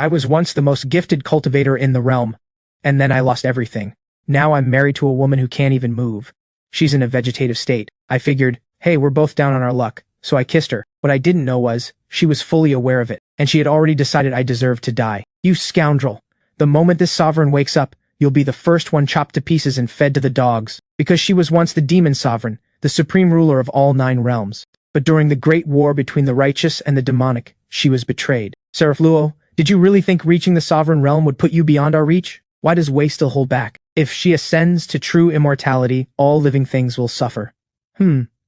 I was once the most gifted cultivator in the realm. And then I lost everything. Now I'm married to a woman who can't even move. She's in a vegetative state. I figured, hey, we're both down on our luck, so I kissed her. What I didn't know was, she was fully aware of it, and she had already decided I deserved to die. You scoundrel. The moment this sovereign wakes up, you'll be the first one chopped to pieces and fed to the dogs, because she was once the demon sovereign, the supreme ruler of all 9 realms. But during the great war between the righteous and the demonic, she was betrayed. Seraph Luo, did you really think reaching the sovereign realm would put you beyond our reach? Why does Wei still hold back? If she ascends to true immortality, all living things will suffer.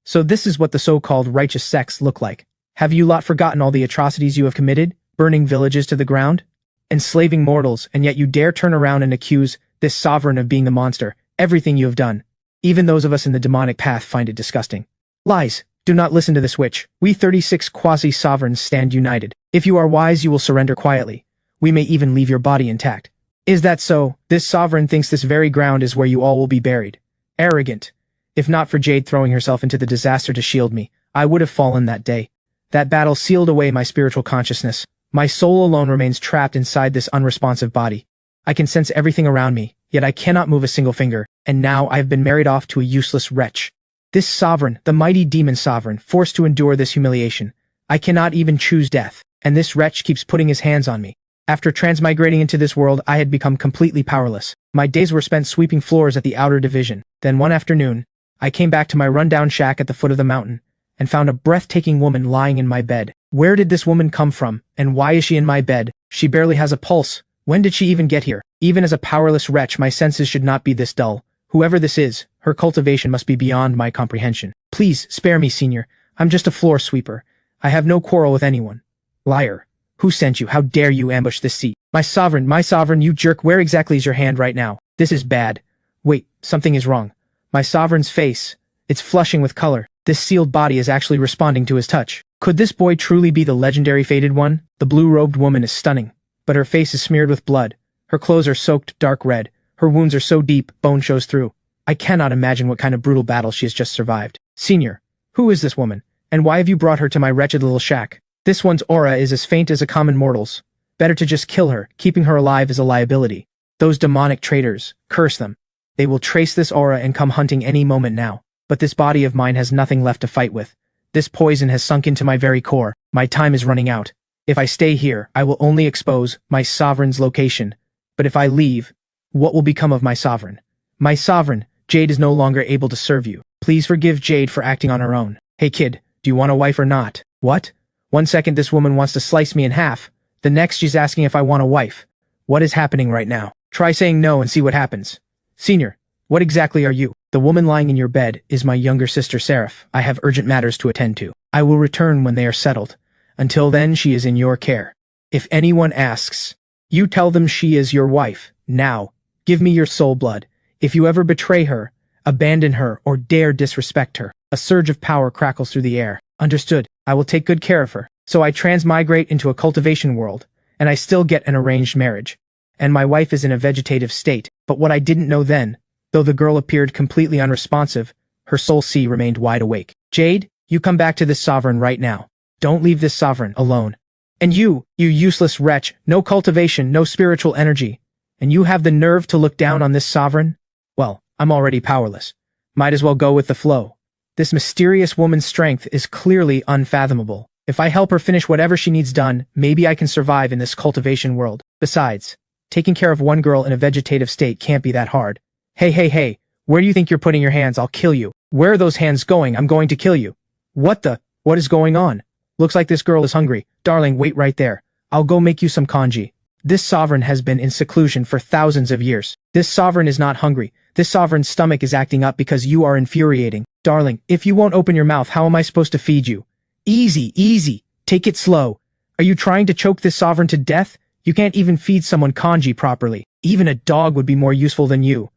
So this is what the so-called righteous sects look like. Have you lot forgotten all the atrocities you have committed? Burning villages to the ground? Enslaving mortals, and yet you dare turn around and accuse this sovereign of being the monster. Everything you have done. Even those of us in the demonic path find it disgusting. Lies. Do not listen to this witch. We 36 quasi-sovereigns stand united. If you are wise, you will surrender quietly. We may even leave your body intact. Is that so? This sovereign thinks this very ground is where you all will be buried. Arrogant. If not for Jade throwing herself into the disaster to shield me, I would have fallen that day. That battle sealed away my spiritual consciousness. My soul alone remains trapped inside this unresponsive body. I can sense everything around me, yet I cannot move a single finger, and now I have been married off to a useless wretch. This sovereign, the mighty demon sovereign, forced to endure this humiliation. I cannot even choose death, and this wretch keeps putting his hands on me. After transmigrating into this world, I had become completely powerless. My days were spent sweeping floors at the outer division. Then one afternoon, I came back to my rundown shack at the foot of the mountain, and found a breathtaking woman lying in my bed. Where did this woman come from, and why is she in my bed? She barely has a pulse. When did she even get here? Even as a powerless wretch, my senses should not be this dull. Whoever this is, her cultivation must be beyond my comprehension. Please, spare me, Senior. I'm just a floor sweeper. I have no quarrel with anyone. Liar. Who sent you? How dare you ambush this seat? My sovereign, you jerk, where exactly is your hand right now? This is bad. Wait, something is wrong. My sovereign's face. It's flushing with color. This sealed body is actually responding to his touch. Could this boy truly be the legendary fated one? The blue-robed woman is stunning, but her face is smeared with blood. Her clothes are soaked dark red. Her wounds are so deep, bone shows through. I cannot imagine what kind of brutal battle she has just survived. Senior, who is this woman? And why have you brought her to my wretched little shack? This one's aura is as faint as a common mortal's. Better to just kill her. Keeping her alive is a liability. Those demonic traitors, curse them. They will trace this aura and come hunting any moment now. But this body of mine has nothing left to fight with. This poison has sunk into my very core. My time is running out. If I stay here, I will only expose my sovereign's location. But if I leave, what will become of my sovereign? My sovereign, Jade is no longer able to serve you. Please forgive Jade for acting on her own. Hey kid, do you want a wife or not? What? 1 second this woman wants to slice me in half. The next she's asking if I want a wife. What is happening right now? Try saying no and see what happens. Senior, what exactly are you? The woman lying in your bed is my younger sister Seraph. I have urgent matters to attend to. I will return when they are settled. Until then, she is in your care. If anyone asks, you tell them she is your wife. Now, give me your soul blood. If you ever betray her, abandon her, or dare disrespect her, a surge of power crackles through the air. Understood. I will take good care of her. So I transmigrate into a cultivation world, and I still get an arranged marriage. And my wife is in a vegetative state. But what I didn't know then, though the girl appeared completely unresponsive, her soul sea remained wide awake. Jade, you come back to this sovereign right now. Don't leave this sovereign alone. And you useless wretch, no cultivation, no spiritual energy. And you have the nerve to look down on this sovereign? Well, I'm already powerless. Might as well go with the flow. This mysterious woman's strength is clearly unfathomable. If I help her finish whatever she needs done, maybe I can survive in this cultivation world. Besides, taking care of one girl in a vegetative state can't be that hard. Hey, where do you think you're putting your hands? I'll kill you. Where are those hands going? I'm going to kill you. What is going on? Looks like this girl is hungry. Darling, wait right there. I'll go make you some congee. This sovereign has been in seclusion for thousands of years. This sovereign is not hungry. This sovereign's stomach is acting up because you are infuriating. Darling, if you won't open your mouth, how am I supposed to feed you? Easy. Take it slow. Are you trying to choke this sovereign to death? You can't even feed someone congee properly. Even a dog would be more useful than you.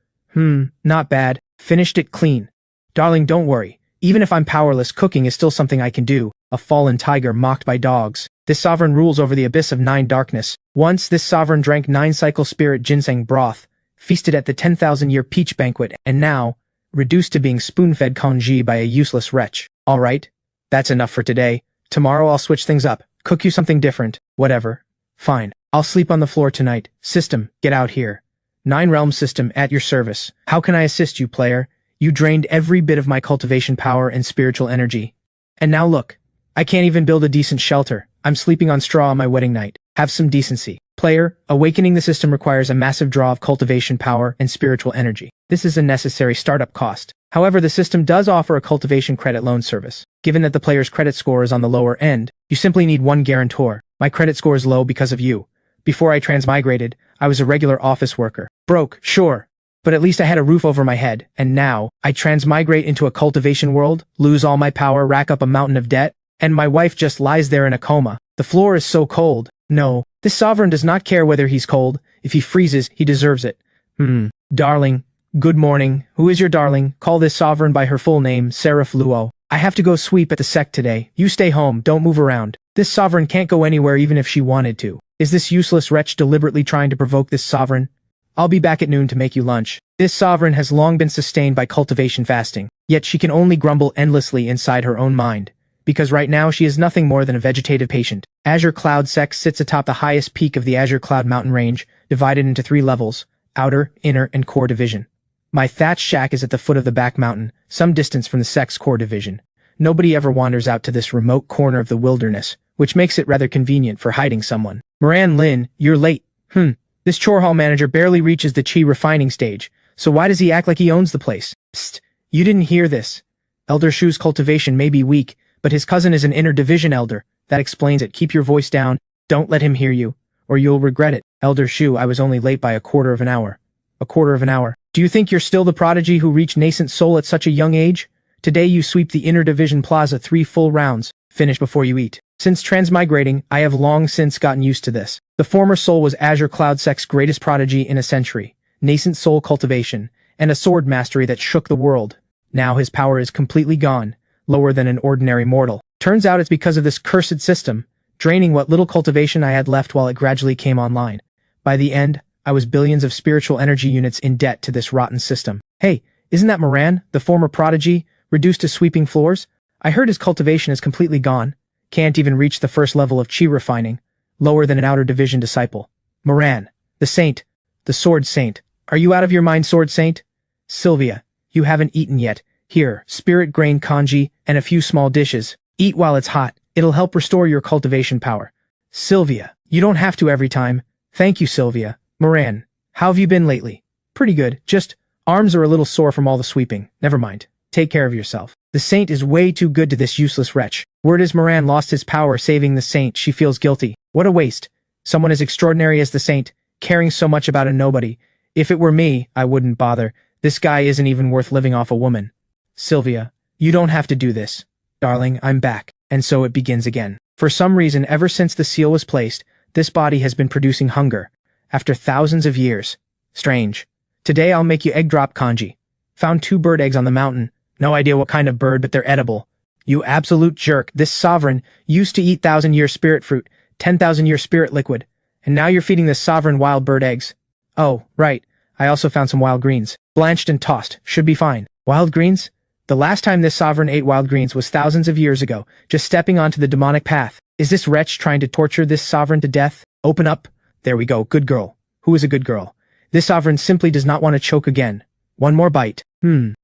Not bad. Finished it clean. Darling, don't worry. Even if I'm powerless, cooking is still something I can do. A fallen tiger mocked by dogs. This sovereign rules over the abyss of 9 darkness. Once, this sovereign drank 9 cycle spirit ginseng broth, feasted at the 10,000-year peach banquet, and now, reduced to being spoon-fed congee by a useless wretch. Alright, that's enough for today. Tomorrow I'll switch things up. Cook you something different. Whatever. Fine. I'll sleep on the floor tonight. System, get out here. 9 Realm System, at your service. How can I assist you, player? You drained every bit of my cultivation power and spiritual energy. And now look. I can't even build a decent shelter. I'm sleeping on straw on my wedding night. Have some decency. Player, awakening the system requires a massive draw of cultivation power and spiritual energy. This is a necessary startup cost. However, the system does offer a cultivation credit loan service. Given that the player's credit score is on the lower end, you simply need one guarantor. My credit score is low because of you. Before I transmigrated, I was a regular office worker. Broke, sure. But at least I had a roof over my head, and now, I transmigrate into a cultivation world, lose all my power, rack up a mountain of debt, and my wife just lies there in a coma. The floor is so cold. No, this sovereign does not care whether he's cold. If he freezes, he deserves it. Darling. Good morning. Who is your darling? Call this sovereign by her full name, Seraph Luo. I have to go sweep at the sect today. You stay home, don't move around. This sovereign can't go anywhere even if she wanted to. Is this useless wretch deliberately trying to provoke this sovereign? I'll be back at noon to make you lunch. This sovereign has long been sustained by cultivation fasting, yet she can only grumble endlessly inside her own mind. Because right now she is nothing more than a vegetative patient. Azure Cloud Sect sits atop the highest peak of the Azure Cloud mountain range, divided into 3 levels, outer, inner, and core division. My thatched shack is at the foot of the back mountain, some distance from the sect's core division. Nobody ever wanders out to this remote corner of the wilderness, which makes it rather convenient for hiding someone. Moran Lin, you're late. This chore hall manager barely reaches the chi refining stage, so why does he act like he owns the place? Psst, you didn't hear this. Elder Shu's cultivation may be weak, but his cousin is an inner division elder. That explains it. Keep your voice down. Don't let him hear you, or you'll regret it. Elder Shu, I was only late by a quarter of an hour. A quarter of an hour. Do you think you're still the prodigy who reached nascent soul at such a young age? Today you sweep the inner division plaza 3 full rounds. Finish before you eat. Since transmigrating, I have long since gotten used to this. The former soul was Azure Cloud Sect's greatest prodigy in a century, nascent soul cultivation, and a sword mastery that shook the world. Now his power is completely gone, lower than an ordinary mortal. Turns out it's because of this cursed system, draining what little cultivation I had left while it gradually came online. By the end, I was billions of spiritual energy units in debt to this rotten system. Hey, isn't that Moran, the former prodigy, reduced to sweeping floors? I heard his cultivation is completely gone. Can't even reach the first level of chi refining, lower than an outer division disciple. Moran, the saint, the sword saint. Are you out of your mind, sword saint? Sylvia, you haven't eaten yet. Here, spirit grain kanji and a few small dishes. Eat while it's hot. It'll help restore your cultivation power. Sylvia, you don't have to every time. Thank you, Sylvia. Moran, how have you been lately? Pretty good. Just, arms are a little sore from all the sweeping. Never mind. Take care of yourself. The saint is way too good to this useless wretch. Word is Moran lost his power saving the saint. She feels guilty. What a waste. Someone as extraordinary as the saint, caring so much about a nobody. If it were me, I wouldn't bother. This guy isn't even worth living off a woman. Sylvia, you don't have to do this. Darling, I'm back. And so it begins again. For some reason, ever since the seal was placed, this body has been producing hunger. After thousands of years. Strange. Today I'll make you egg drop kanji. Found 2 bird eggs on the mountain. No idea what kind of bird, but they're edible. You absolute jerk. This sovereign used to eat 1,000-year spirit fruit, 10,000-year spirit liquid, and now you're feeding this sovereign wild bird eggs. Oh, right. I also found some wild greens. Blanched and tossed. Should be fine. Wild greens? The last time this sovereign ate wild greens was thousands of years ago, just stepping onto the demonic path. Is this wretch trying to torture this sovereign to death? Open up. There we go. Good girl. Who is a good girl? This sovereign simply does not want to choke again. One more bite.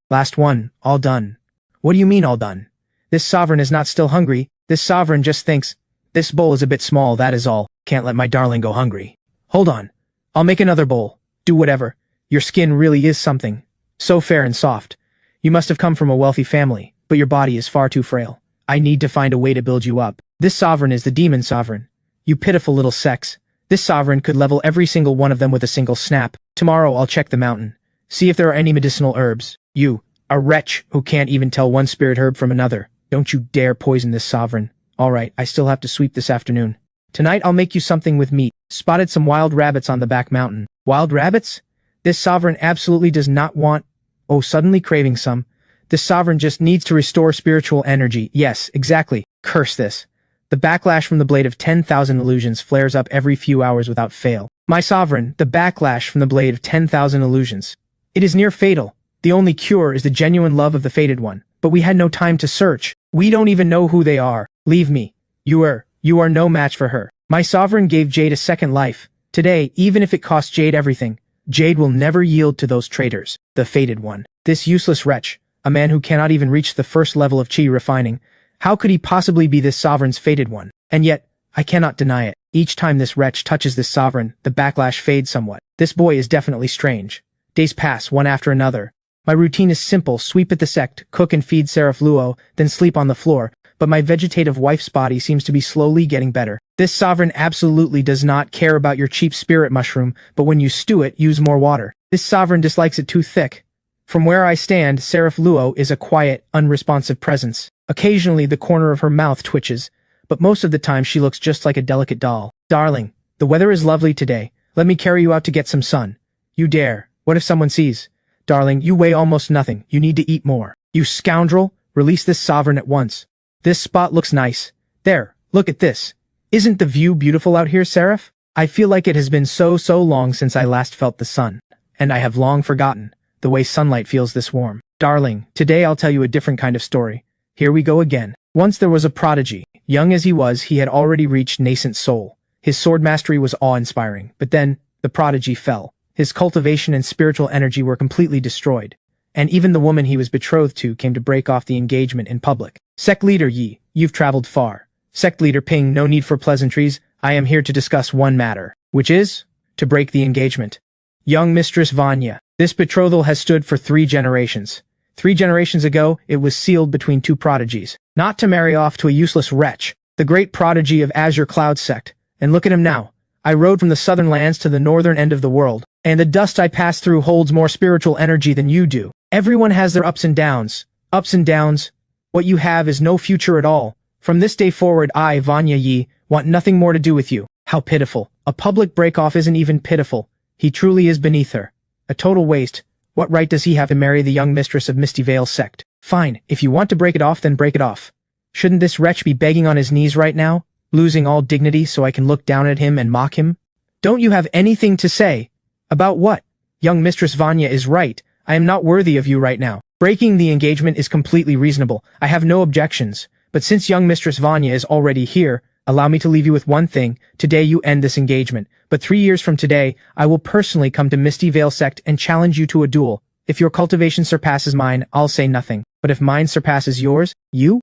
Last one. All done. What do you mean all done? This sovereign is not still hungry. This sovereign just thinks, this bowl is a bit small, that is all. Can't let my darling go hungry. Hold on. I'll make another bowl. Do whatever. Your skin really is something. So fair and soft. You must have come from a wealthy family, but your body is far too frail. I need to find a way to build you up. This sovereign is the demon sovereign. You pitiful little sex. This sovereign could level every single one of them with a single snap. Tomorrow I'll check the mountain. See if there are any medicinal herbs. You, a wretch who can't even tell one spirit herb from another. Don't you dare poison this sovereign. Alright, I still have to sweep this afternoon. Tonight I'll make you something with meat. Spotted some wild rabbits on the back mountain. Wild rabbits? This sovereign absolutely does not want... Oh, suddenly craving some. This sovereign just needs to restore spiritual energy. Yes, exactly. Curse this. The backlash from the blade of 10,000 illusions flares up every few hours without fail. My sovereign, the backlash from the blade of 10,000 illusions. It is near fatal. The only cure is the genuine love of the fated one. But we had no time to search. We don't even know who they are. Leave me. You are no match for her. My sovereign gave Jade a second life. Today, even if it costs Jade everything, Jade will never yield to those traitors. The fated one. This useless wretch, a man who cannot even reach the first level of chi refining. How could he possibly be this sovereign's fated one? And yet, I cannot deny it. Each time this wretch touches this sovereign, the backlash fades somewhat. This boy is definitely strange. Days pass, one after another. My routine is simple: sweep at the sect, cook and feed Seraph Luo, then sleep on the floor, but my vegetative wife's body seems to be slowly getting better. This sovereign absolutely does not care about your cheap spirit mushroom, but when you stew it, use more water. This sovereign dislikes it too thick. From where I stand, Seraph Luo is a quiet, unresponsive presence. Occasionally the corner of her mouth twitches, but most of the time she looks just like a delicate doll. Darling, the weather is lovely today. Let me carry you out to get some sun. You dare. What if someone sees? Darling, you weigh almost nothing. You need to eat more. You scoundrel, release this sovereign at once. This spot looks nice. There, look at this. Isn't the view beautiful out here, Seraph? I feel like it has been so long since I last felt the sun. And I have long forgotten the way sunlight feels this warm. Darling, today I'll tell you a different kind of story. Here we go again. Once there was a prodigy. Young as he was, he had already reached nascent soul. His sword mastery was awe-inspiring, but then, the prodigy fell. His cultivation and spiritual energy were completely destroyed. And even the woman he was betrothed to came to break off the engagement in public. Sect leader Yi, you've traveled far. Sect leader Ping, no need for pleasantries. I am here to discuss one matter, which is to break the engagement. Young Mistress Vanya, this betrothal has stood for 3 generations. 3 generations ago, it was sealed between 2 prodigies. Not to marry off to a useless wretch, the great prodigy of Azure Cloud sect. And look at him now. I rode from the southern lands to the northern end of the world, and the dust I passed through holds more spiritual energy than you do. Everyone has their ups and downs. Ups and downs. What you have is no future at all. From this day forward, I, Vanya Yi, want nothing more to do with you. How pitiful. A public break-off isn't even pitiful. He truly is beneath her. A total waste. What right does he have to marry the young mistress of Misty Vale sect? Fine, if you want to break it off, then break it off. Shouldn't this wretch be begging on his knees right now, losing all dignity so I can look down at him and mock him? Don't you have anything to say? About what? Young Mistress Vanya is right. I am not worthy of you right now. Breaking the engagement is completely reasonable. I have no objections. But since young Mistress Vanya is already here, allow me to leave you with one thing. Today you end this engagement. But 3 years from today, I will personally come to Misty Vale sect and challenge you to a duel. If your cultivation surpasses mine, I'll say nothing. But if mine surpasses yours, you,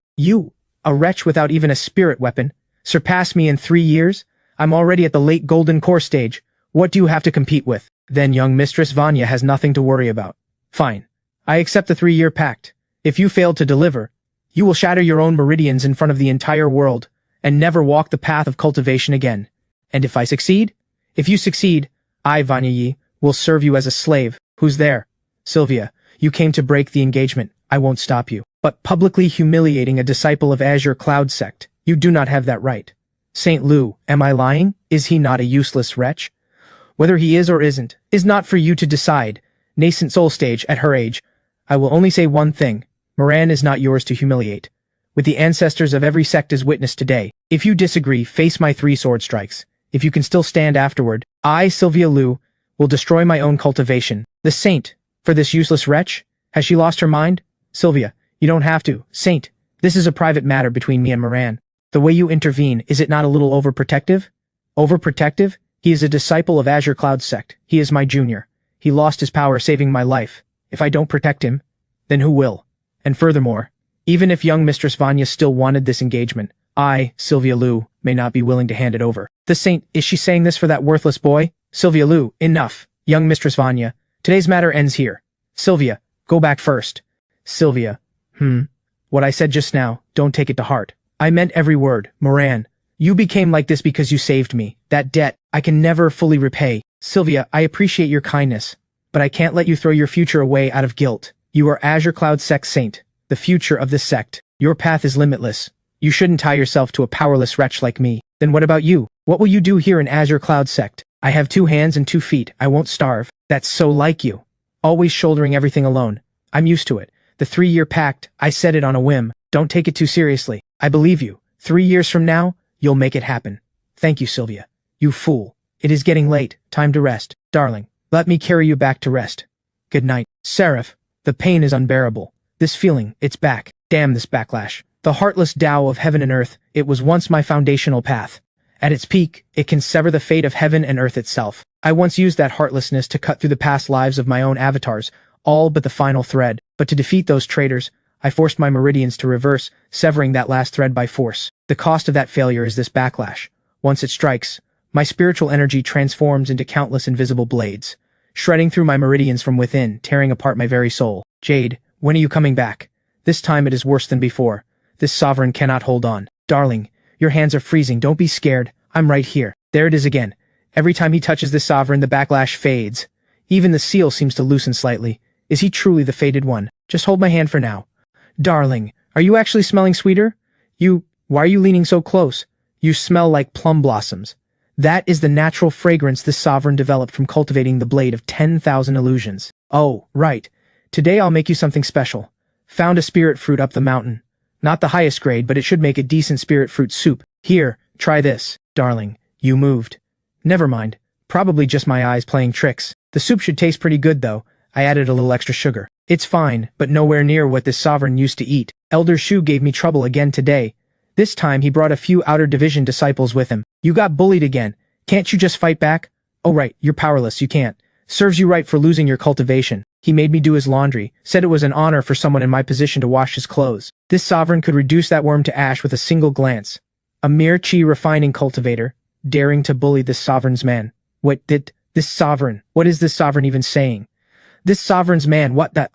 a wretch without even a spirit weapon, surpass me in 3 years? I'm already at the late golden core stage. What do you have to compete with? Then young Mistress Vanya has nothing to worry about. Fine. I accept the 3-year pact. If you fail to deliver, you will shatter your own meridians in front of the entire world, and never walk the path of cultivation again. And if I succeed? If you succeed, I, Vanya Yi, will serve you as a slave. Who's there? Sylvia, you came to break the engagement. I won't stop you. But publicly humiliating a disciple of Azure Cloud sect, you do not have that right. Saint Lu, am I lying? Is he not a useless wretch? Whether he is or isn't, is not for you to decide. Nascent soul stage at her age. I will only say one thing. Moran is not yours to humiliate. With the ancestors of every sect as witness today. If you disagree, face my 3 sword strikes. If you can still stand afterward, I, Sylvia Lu, will destroy my own cultivation. The saint, for this useless wretch? Has she lost her mind? Sylvia, you don't have to. Saint, this is a private matter between me and Moran. The way you intervene, is it not a little overprotective? Overprotective? He is a disciple of Azure Cloud sect. He is my junior. He lost his power saving my life. If I don't protect him, then who will? And furthermore, even if young Mistress Vanya still wanted this engagement, I, Sylvia Lu, may not be willing to hand it over. The saint, is she saying this for that worthless boy? Sylvia Lu, enough. Young Mistress Vanya, today's matter ends here. Sylvia, go back first. Sylvia, what I said just now, don't take it to heart. I meant every word. Moran, you became like this because you saved me. That debt, I can never fully repay. Sylvia, I appreciate your kindness, but I can't let you throw your future away out of guilt. You are Azure Cloud sect saint, the future of this sect. Your path is limitless. You shouldn't tie yourself to a powerless wretch like me. Then what about you? What will you do here in Azure Cloud sect? I have 2 hands and 2 feet. I won't starve. That's so like you. Always shouldering everything alone. I'm used to it. The 3-year pact, I said it on a whim. Don't take it too seriously. I believe you. 3 years from now, you'll make it happen. Thank you, Sylvia. You fool. It is getting late. Time to rest. Darling, let me carry you back to rest. Good night. Seraph, the pain is unbearable. This feeling, it's back. Damn this backlash. The heartless Tao of heaven and earth, it was once my foundational path. At its peak, it can sever the fate of heaven and earth itself. I once used that heartlessness to cut through the past lives of my own avatars, all but the final thread. But to defeat those traitors, I forced my meridians to reverse, severing that last thread by force. The cost of that failure is this backlash. Once it strikes, my spiritual energy transforms into countless invisible blades, shredding through my meridians from within, tearing apart my very soul. Jade, when are you coming back? This time it is worse than before. This sovereign cannot hold on. Darling, your hands are freezing. Don't be scared. I'm right here. There it is again. Every time he touches this sovereign, the backlash fades. Even the seal seems to loosen slightly. Is he truly the fated one? Just hold my hand for now. Darling, are you actually smelling sweeter? Why are you leaning so close? You smell like plum blossoms. That is the natural fragrance this sovereign developed from cultivating the blade of 10,000 illusions. Oh, right. Today I'll make you something special. Found a spirit fruit up the mountain. Not the highest grade, but it should make a decent spirit fruit soup. Here, try this. Darling, you moved. Never mind. Probably just my eyes playing tricks. The soup should taste pretty good though. I added a little extra sugar. It's fine, but nowhere near what this sovereign used to eat. Elder Shu gave me trouble again today. This time he brought a few outer division disciples with him. You got bullied again. Can't you just fight back? Oh right, you're powerless, you can't. Serves you right for losing your cultivation. He made me do his laundry, said it was an honor for someone in my position to wash his clothes. This sovereign could reduce that worm to ash with a single glance. A mere chi refining cultivator, daring to bully this sovereign's man. What is this sovereign even saying? This sovereign's man, what the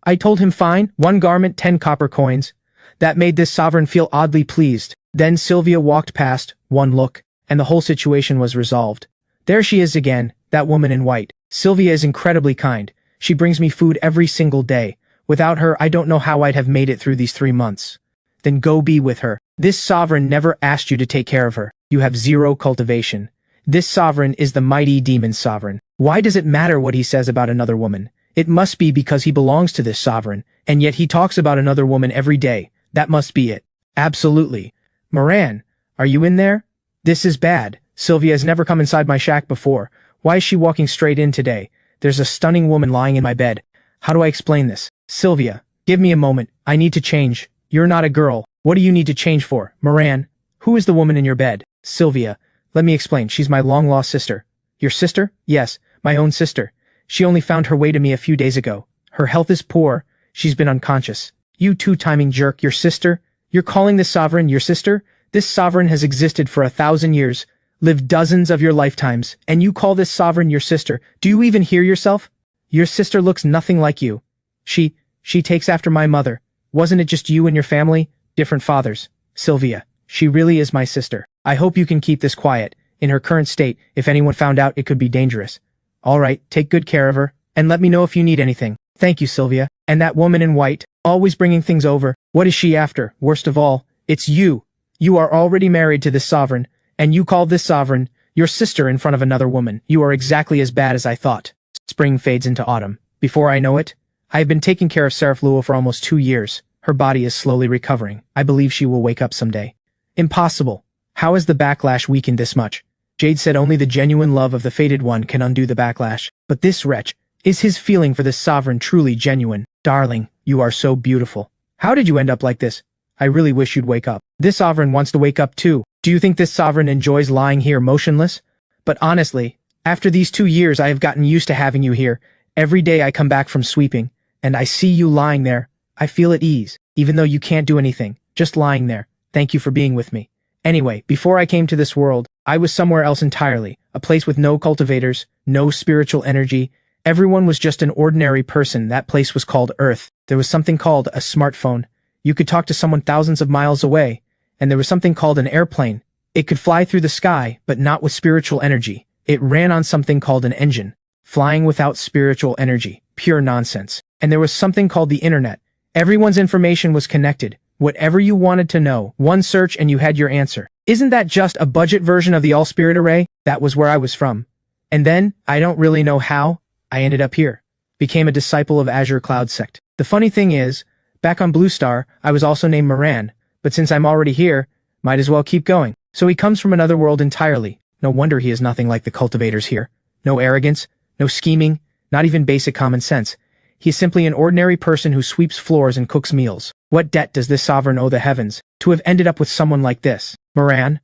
I told him fine, 1 garment, 10 copper coins. That made this sovereign feel oddly pleased. Then Sylvia walked past, one look, and the whole situation was resolved. There she is again, that woman in white. Sylvia is incredibly kind. She brings me food every single day. Without her, I don't know how I'd have made it through these 3 months. Then go be with her. This sovereign never asked you to take care of her. You have 0 cultivation. This sovereign is the mighty demon sovereign. Why does it matter what he says about another woman? It must be because he belongs to this sovereign, and yet he talks about another woman every day. That must be it. Absolutely. Moran, are you in there? This is bad. Sylvia has never come inside my shack before. Why is she walking straight in today? There's a stunning woman lying in my bed. How do I explain this? Sylvia, give me a moment. I need to change. You're not a girl. What do you need to change for? Moran, who is the woman in your bed? Sylvia, let me explain. She's my long-lost sister. Your sister? Yes, my own sister. She only found her way to me a few days ago. Her health is poor. She's been unconscious. You two-timing jerk, your sister? You're calling this sovereign your sister? This sovereign has existed for 1,000 years, lived dozens of your lifetimes, and you call this sovereign your sister. Do you even hear yourself? Your sister looks nothing like you. She takes after my mother. Wasn't it just you and your family? Different fathers. Sylvia, she really is my sister. I hope you can keep this quiet. In her current state, if anyone found out, it could be dangerous. All right, take good care of her, and let me know if you need anything. Thank you, Sylvia. And that woman in white, always bringing things over. What is she after? Worst of all, it's you. You are already married to this sovereign, and you call this sovereign your sister in front of another woman. You are exactly as bad as I thought. Spring fades into autumn. Before I know it, I have been taking care of Seraph Luo for almost 2 years. Her body is slowly recovering. I believe she will wake up someday. Impossible. How has the backlash weakened this much? Jade said only the genuine love of the fated one can undo the backlash. But this wretch, is his feeling for this sovereign truly genuine? Darling, you are so beautiful. How did you end up like this? I really wish you'd wake up. This sovereign wants to wake up too. Do you think this sovereign enjoys lying here motionless? But honestly, after these 2 years I have gotten used to having you here. Every day I come back from sweeping, and I see you lying there. I feel at ease, even though you can't do anything, just lying there. Thank you for being with me. Anyway, before I came to this world, I was somewhere else entirely, a place with no cultivators, no spiritual energy. Everyone was just an ordinary person. That place was called Earth. There was something called a smartphone. You could talk to someone thousands of miles away. And there was something called an airplane. It could fly through the sky, but not with spiritual energy. It ran on something called an engine. Flying without spiritual energy. Pure nonsense. And there was something called the internet. Everyone's information was connected. Whatever you wanted to know, one search and you had your answer. Isn't that just a budget version of the All-Spirit Array? That was where I was from. And then, I don't really know how, I ended up here. Became a disciple of Azure Cloud Sect. The funny thing is, back on Blue Star, I was also named Moran, but since I'm already here, might as well keep going. So he comes from another world entirely. No wonder he is nothing like the cultivators here. No arrogance, no scheming, not even basic common sense. He is simply an ordinary person who sweeps floors and cooks meals. What debt does this sovereign owe the heavens, to have ended up with someone like this? Moran?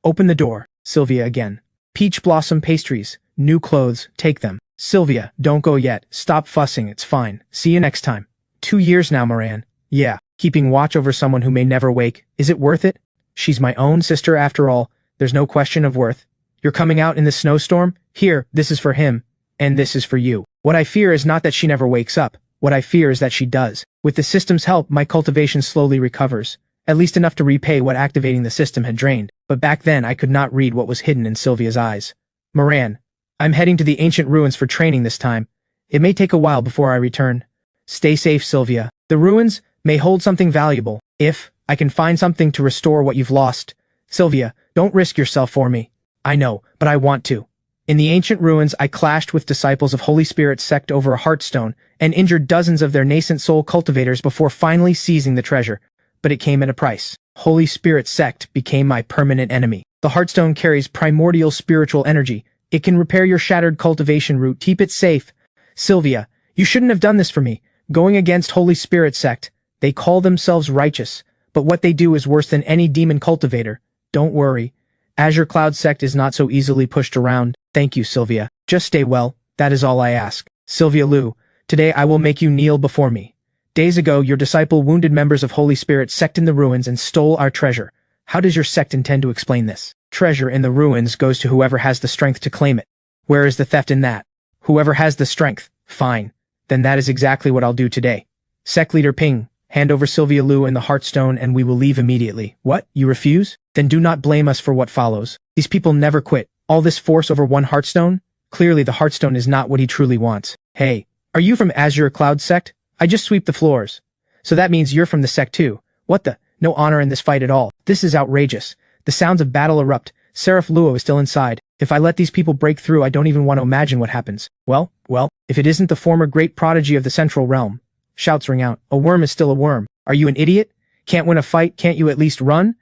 Open the door. Sylvia again. Peach blossom pastries. New clothes. Take them. Sylvia, don't go yet. Stop fussing. It's fine. See you next time. 2 years now, Moran. Yeah. Keeping watch over someone who may never wake. Is it worth it? She's my own sister after all. There's no question of worth. You're coming out in this snowstorm? Here, this is for him. And this is for you. What I fear is not that she never wakes up. What I fear is that she does. With the system's help, my cultivation slowly recovers. At least enough to repay what activating the system had drained. But back then I could not read what was hidden in Sylvia's eyes. Moran, I'm heading to the ancient ruins for training this time. It may take a while before I return. Stay safe, Sylvia. The ruins may hold something valuable. If I can find something to restore what you've lost. Sylvia, don't risk yourself for me. I know, but I want to. In the ancient ruins, I clashed with disciples of Holy Spirit sect over a heartstone and injured dozens of their nascent soul cultivators before finally seizing the treasure. But it came at a price. Holy Spirit sect became my permanent enemy. The heartstone carries primordial spiritual energy. It can repair your shattered cultivation root. Keep it safe. Sylvia, you shouldn't have done this for me. Going against Holy Spirit sect. They call themselves righteous, but what they do is worse than any demon cultivator. Don't worry. Azure Cloud sect is not so easily pushed around. Thank you, Sylvia. Just stay well. That is all I ask. Sylvia Liu, today I will make you kneel before me. Days ago, your disciple wounded members of Holy Spirit sect in the ruins and stole our treasure. How does your sect intend to explain this? Treasure in the ruins goes to whoever has the strength to claim it. Where is the theft in that? Whoever has the strength. Fine. Then that is exactly what I'll do today. Sect leader Ping, hand over Sylvia Liu and the Heartstone and we will leave immediately. What? You refuse? Then do not blame us for what follows. These people never quit. All this force over one Heartstone? Clearly the Heartstone is not what he truly wants. Hey, are you from Azure Cloud sect? I just sweep the floors. So that means you're from the sect too. What the? No honor in this fight at all. This is outrageous. The sounds of battle erupt. Seraph Luo is still inside. If I let these people break through, I don't even want to imagine what happens. Well, if it isn't the former great prodigy of the Central Realm. Shouts ring out. A worm is still a worm. Are you an idiot? Can't win a fight, can't you at least run?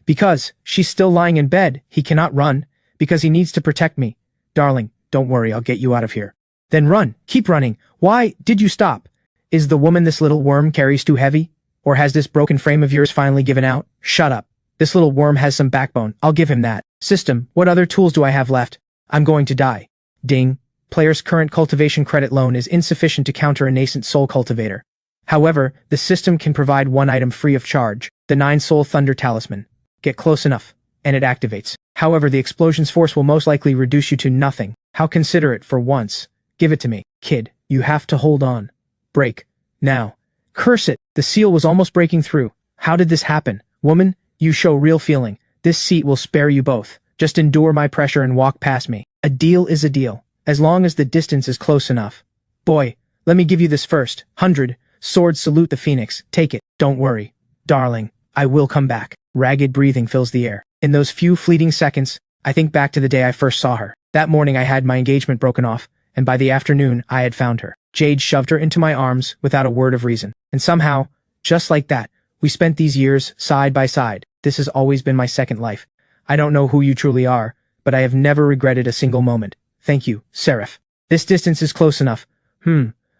Because she's still lying in bed. He cannot run. Because he needs to protect me. Darling, don't worry, I'll get you out of here. Then run. Keep running. Why did you stop? Is the woman this little worm carries too heavy? Or has this broken frame of yours finally given out? Shut up. This little worm has some backbone. I'll give him that. System, what other tools do I have left? I'm going to die. Ding. Player's current cultivation credit loan is insufficient to counter a nascent soul cultivator. However, the system can provide one item free of charge. The 9 Soul Thunder Talisman. Get close enough, and it activates. However, the explosion's force will most likely reduce you to nothing. How considerate for once. Give it to me. Kid, you have to hold on. Break. Now. Curse it. The seal was almost breaking through. How did this happen? Woman, you show real feeling. This seat will spare you both. Just endure my pressure and walk past me. A deal is a deal. As long as the distance is close enough. Boy, let me give you this first. 100. Swords salute the phoenix. Take it. Don't worry. Darling, I will come back. Ragged breathing fills the air. In those few fleeting seconds, I think back to the day I first saw her. That morning I had my engagement broken off, and by the afternoon I had found her. Jade shoved her into my arms without a word of reason. And somehow, just like that, we spent these years side by side. This has always been my second life. I don't know who you truly are, but I have never regretted a single moment. Thank you, Seraph. This distance is close enough.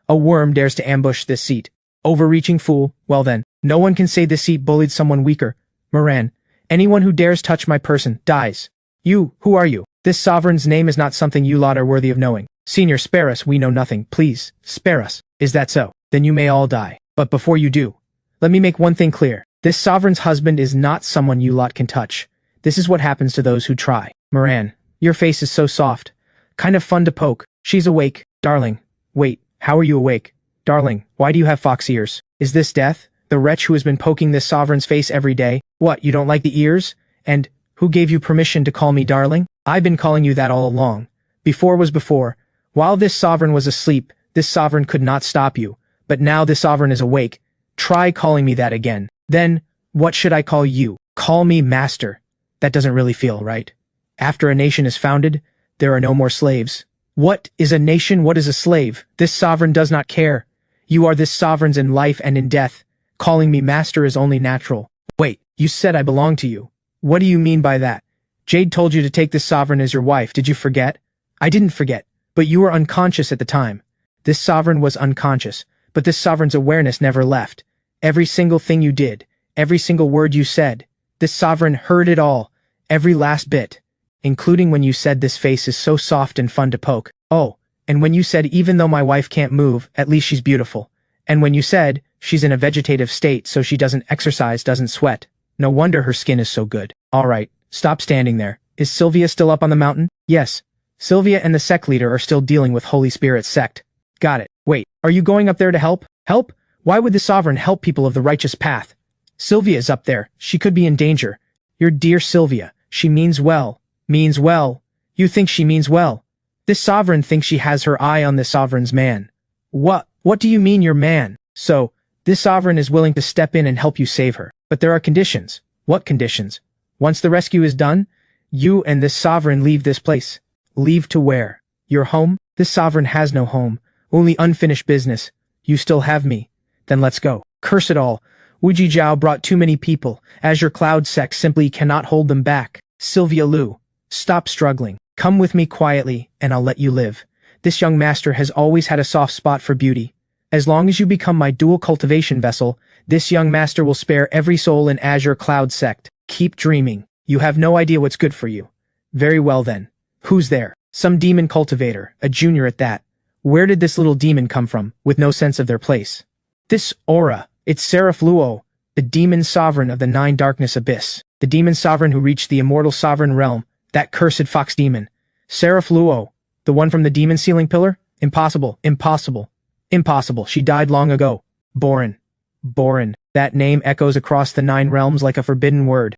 A worm dares to ambush this seat. Overreaching fool. Well then, no one can say this seat bullied someone weaker. Moran, anyone who dares touch my person dies. You, who are you? This sovereign's name is not something you lot are worthy of knowing. Senior, spare us, we know nothing. Please, spare us. Is that so? Then you may all die. But before you do, let me make one thing clear. This sovereign's husband is not someone you lot can touch. This is what happens to those who try. Moran, your face is so soft. Kind of fun to poke. She's awake. Darling. Wait, how are you awake? Darling, why do you have fox ears? Is this death? The wretch who has been poking this sovereign's face every day? What, you don't like the ears? And who gave you permission to call me darling? I've been calling you that all along. Before was before. While this sovereign was asleep, this sovereign could not stop you. But now this sovereign is awake. Try calling me that again. Then, what should I call you? Call me master. That doesn't really feel right. After a nation is founded, there are no more slaves. What is a nation? What is a slave? This sovereign does not care. You are this sovereign's in life and in death. Calling me master is only natural. Wait, you said I belong to you. What do you mean by that? Jade told you to take this sovereign as your wife. Did you forget? I didn't forget, but you were unconscious at the time. This sovereign was unconscious, but this sovereign's awareness never left. Every single thing you did, every single word you said, this sovereign heard it all, Every last bit. Including when you said this face is so soft and fun to poke. Oh, and when you said even though my wife can't move, at least she's beautiful. And when you said, she's in a vegetative state so she doesn't exercise, doesn't sweat. No wonder her skin is so good. Alright, stop standing there. Is Sylvia still up on the mountain? Yes. Sylvia and the sect leader are still dealing with Holy Spirit sect. Got it. Wait, are you going up there to help? Help? Why would the sovereign help people of the righteous path? Sylvia is up there. She could be in danger. Your dear Sylvia. She means well. Means well. You think she means well? This sovereign thinks she has her eye on this sovereign's man. What do you mean your man? So, this sovereign is willing to step in and help you save her. But there are conditions. What conditions? Once the rescue is done, you and this sovereign leave this place. Leave to where? Your home? This sovereign has no home. Only unfinished business. You still have me. Then let's go. Curse it all. Wuji Zhao brought too many people. Azure Cloud Sect simply cannot hold them back. Sylvia Liu. Stop struggling. Come with me quietly, and I'll let you live. This young master has always had a soft spot for beauty. As long as you become my dual cultivation vessel, this young master will spare every soul in Azure Cloud Sect. Keep dreaming. You have no idea what's good for you. Very well then. Who's there? Some demon cultivator, a junior at that. Where did this little demon come from, with no sense of their place? This aura. It's Seraph Luo, the demon sovereign of the Nine Darkness Abyss. The demon sovereign who reached the immortal sovereign realm. That cursed fox demon. Seraph Luo. The one from the demon ceiling pillar? Impossible. Impossible. Impossible. She died long ago. Borin. Borin. That name echoes across the 9 realms like a forbidden word.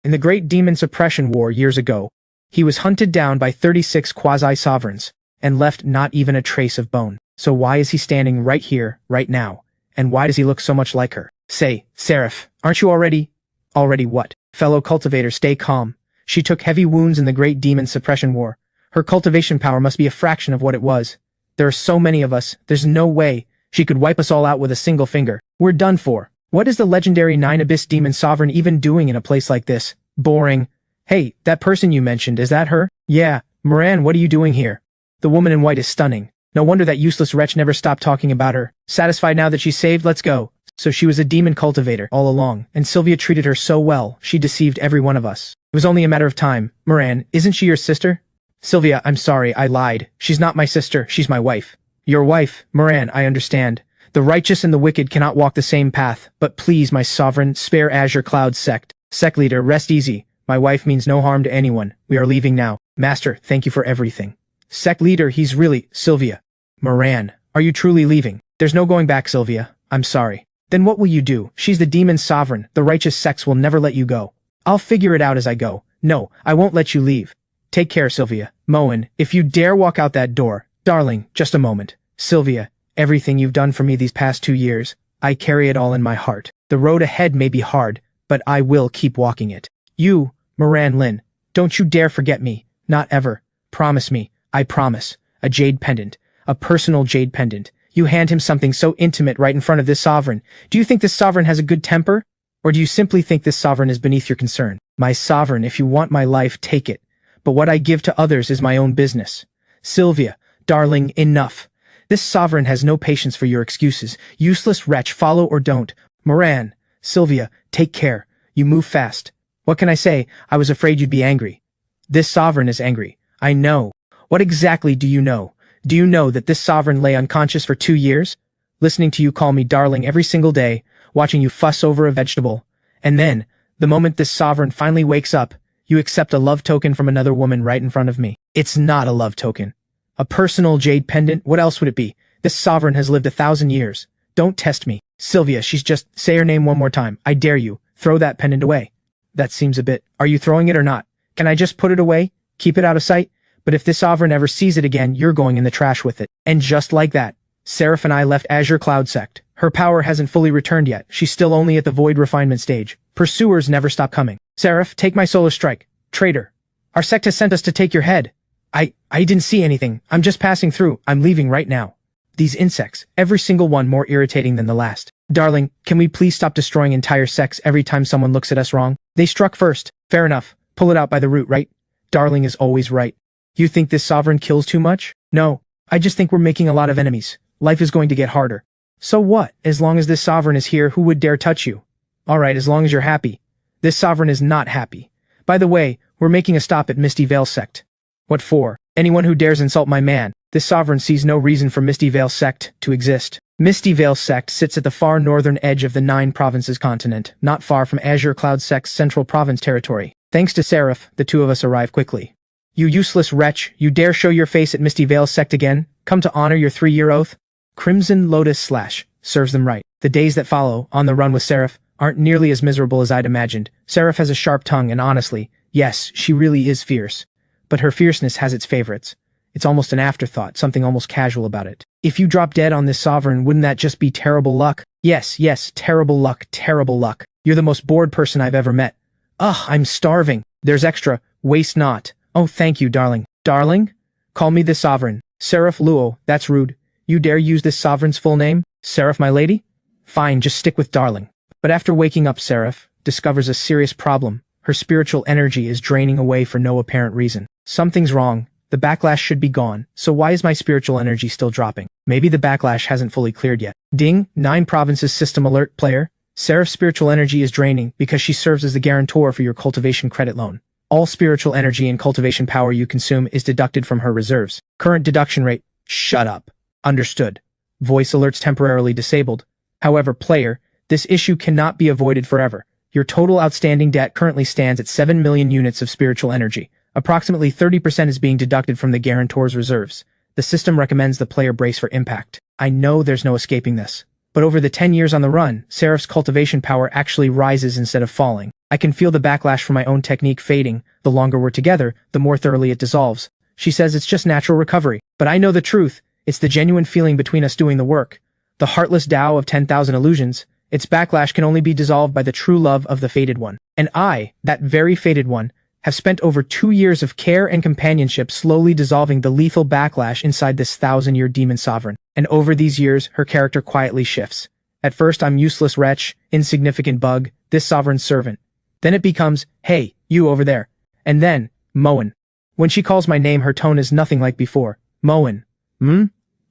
In the Great Demon Suppression War years ago, he was hunted down by 36 quasi-sovereigns, and left not even a trace of bone. So why is he standing right here, right now? And why does he look so much like her? Say, Seraph, aren't you already what? Fellow cultivator, stay calm. She took heavy wounds in the Great Demon Suppression War. Her cultivation power must be a fraction of what it was. There are so many of us, there's no way she could wipe us all out with a single finger. We're done for. What is the legendary 9 Abyss Demon Sovereign even doing in a place like this? Boring. Hey, that person you mentioned, is that her? Yeah, Moran, what are you doing here? The woman in white is stunning. No wonder that useless wretch never stopped talking about her. Satisfied now that she's saved, let's go. So she was a demon cultivator all along, and Sylvia treated her so well, she deceived every one of us. It was only a matter of time. Moran, isn't she your sister? Sylvia, I'm sorry, I lied. She's not my sister, she's my wife. Your wife, Moran, I understand. The righteous and the wicked cannot walk the same path, but please, my sovereign, spare Azure Cloud Sect. Sect leader, rest easy. My wife means no harm to anyone. We are leaving now. Master, thank you for everything. Sect leader, he's really... Sylvia. Moran, are you truly leaving? There's no going back, Sylvia. I'm sorry. Then what will you do? She's the demon sovereign. The righteous sects will never let you go. I'll figure it out as I go. No, I won't let you leave. Take care, Sylvia. Moen, if you dare walk out that door... Darling, just a moment. Sylvia, everything you've done for me these past 2 years, I carry it all in my heart. The road ahead may be hard, but I will keep walking it. You, Moran Lin, don't you dare forget me. Not ever. Promise me. I promise. A jade pendant. A personal jade pendant. You hand him something so intimate right in front of this sovereign. Do you think this sovereign has a good temper? Or do you simply think this sovereign is beneath your concern? My sovereign, if you want my life, take it. But what I give to others is my own business. Sylvia, darling, enough. This sovereign has no patience for your excuses. Useless wretch, follow or don't. Moran, Sylvia, take care. You move fast. What can I say? I was afraid you'd be angry. This sovereign is angry. I know. What exactly do you know? Do you know that this sovereign lay unconscious for 2 years? Listening to you call me darling every single day, watching you fuss over a vegetable. And then, the moment this sovereign finally wakes up, you accept a love token from another woman right in front of me. It's not a love token. A personal jade pendant, what else would it be? This sovereign has lived 1,000 years. Don't test me. Sylvia, she's just... Say her name one more time. I dare you. Throw that pendant away. That seems a bit... Are you throwing it or not? Can I just put it away? Keep it out of sight? But if this sovereign ever sees it again, you're going in the trash with it. And just like that, Seraph and I left Azure Cloud Sect. Her power hasn't fully returned yet. She's still only at the void refinement stage. Pursuers never stop coming. Seraph, take my solar strike. Traitor. Our sect has sent us to take your head. I didn't see anything. I'm just passing through. I'm leaving right now. These insects, every single one more irritating than the last. Darling, can we please stop destroying entire sects every time someone looks at us wrong? They struck first. Fair enough. Pull it out by the root, right? Darling is always right. You think this sovereign kills too much? No. I just think we're making a lot of enemies. Life is going to get harder. So what? As long as this sovereign is here, who would dare touch you? Alright, as long as you're happy. This sovereign is not happy. By the way, We're making a stop at Misty Vale Sect. What for? Anyone who dares insult my man. This sovereign sees no reason for Misty Vale Sect to exist. Misty Vale Sect sits at the far northern edge of the 9 Provinces continent, not far from Azure Cloud Sect's central province territory. Thanks to Seraph, the two of us arrive quickly. You useless wretch, you dare show your face at Misty Vale Sect again? Come to honor your 3-year oath? Crimson Lotus / serves them right. The days that follow, on the run with Seraph, aren't nearly as miserable as I'd imagined. Seraph has a sharp tongue and honestly, yes, she really is fierce. But her fierceness has its favorites. It's almost an afterthought, something almost casual about it. If you drop dead on this sovereign, wouldn't that just be terrible luck? Yes, terrible luck, terrible luck. You're the most bored person I've ever met. Ugh, I'm starving. There's extra. Waste not. Oh, thank you, darling. Darling? Call me the sovereign. Seraph Luo, that's rude. You dare use this sovereign's full name? Seraph, my lady? Fine, just stick with darling. But after waking up, Seraph discovers a serious problem. Her spiritual energy is draining away for no apparent reason. Something's wrong. The backlash should be gone, so why is my spiritual energy still dropping? Maybe the backlash hasn't fully cleared yet. Ding, 9 Provinces system alert, player. Seraph's spiritual energy is draining because she serves as the guarantor for your cultivation credit loan. All spiritual energy and cultivation power you consume is deducted from her reserves. Current deduction rate. Shut up. Understood. Voice alerts temporarily disabled. However, player, this issue cannot be avoided forever. Your total outstanding debt currently stands at 7 million units of spiritual energy. Approximately 30% is being deducted from the guarantor's reserves. The system recommends the player brace for impact. I know there's no escaping this. But over the 10 years on the run, Seraph's cultivation power actually rises instead of falling. I can feel the backlash from my own technique fading. The longer we're together, the more thoroughly it dissolves. She says it's just natural recovery. But I know the truth. It's the genuine feeling between us doing the work. The heartless Tao of 10,000 illusions. Its backlash can only be dissolved by the true love of the fated one. And I, that very fated one, have spent over 2 years of care and companionship slowly dissolving the lethal backlash inside this 1,000-year demon sovereign. And over these years, her character quietly shifts. At first, I'm useless wretch, insignificant bug, this sovereign's servant. Then it becomes, hey, you over there. And then, Moen. When she calls my name, her tone is nothing like before. Moen.